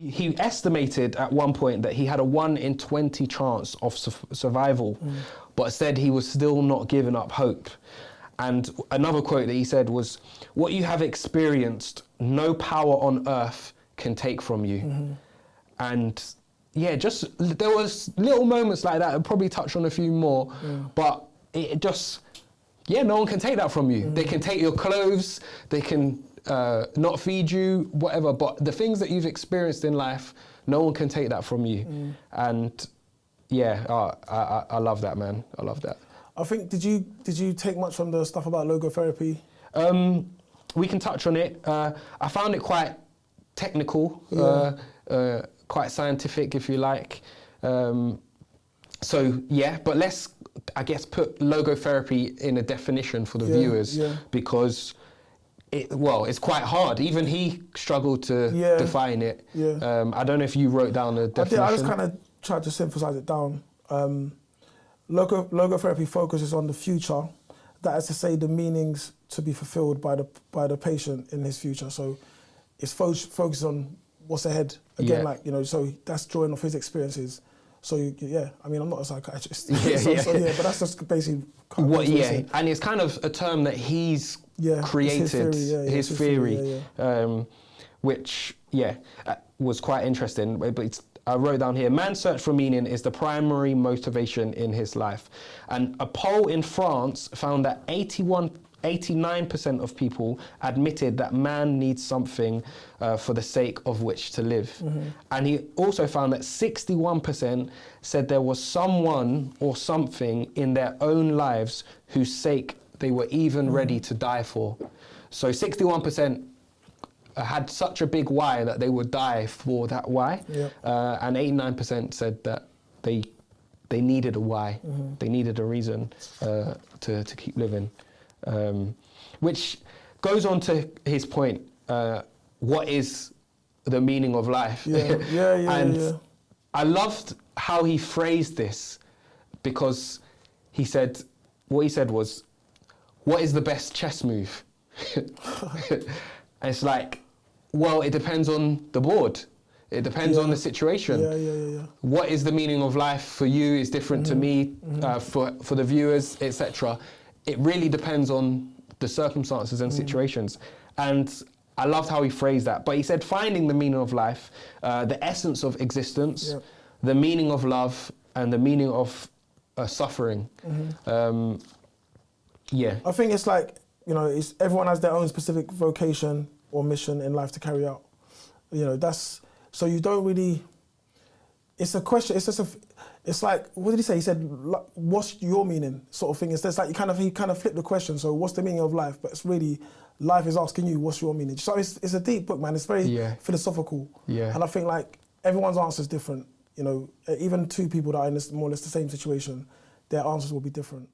He estimated at one point that he had a 1 in 20 chance of survival, but said he was still not giving up hope. And another quote that he said was, "What you have experienced, no power on earth can take from you." And yeah, just, there was little moments like that. I'll probably touch on a few more, but it just, yeah, no one can take that from you. They can take your clothes, they can not feed you, whatever, but the things that you've experienced in life, no one can take that from you. And yeah, I love that, man. I love that. I think, did you take much from the stuff about logotherapy? We can touch on it. I found it quite technical, quite scientific, if you like. So yeah, but let's, I guess, put logotherapy in a definition for the viewers, because it's quite hard. Even he struggled to define it. I don't know if you wrote down a definition. I just kind of tried to synthesize it down. Logotherapy focuses on the future, that is to say the meanings to be fulfilled by the patient in his future. So it's focused on what's ahead. Again, like, you know, so that's drawing off his experiences. So yeah, I mean, I'm not a psychiatrist, but that's just basically what. And it's kind of a term that he's created, his theory, which was quite interesting. But I wrote down here: man's search for meaning is the primary motivation in his life. And a poll in France found that 89% of people admitted that man needs something for the sake of which to live. And he also found that 61% said there was someone or something in their own lives whose sake they were even ready to die for. So 61% had such a big why that they would die for that why. And 89% said that they needed a why. They needed a reason to keep living. Which goes on to his point, what is the meaning of life? And I loved how he phrased this, because what he said was, what is the best chess move? And it's like, well, it depends on the board. It depends on the situation. What is the meaning of life for you is different to me, for the viewers, etc. It really depends on the circumstances and situations. And I loved how he phrased that. But he said, finding the meaning of life, the essence of existence, the meaning of love, and the meaning of suffering. I think it's like, you know, everyone has their own specific vocation or mission in life to carry out. You know, so you don't really, it's a question, it's like, what did he say? He said, what's your meaning, sort of thing. It's like he kind of flipped the question. So what's the meaning of life? But it's really, life is asking you, what's your meaning? So it's a deep book, man. It's very philosophical. And I think like everyone's answer is different. You know, even two people that are in more or less the same situation, their answers will be different.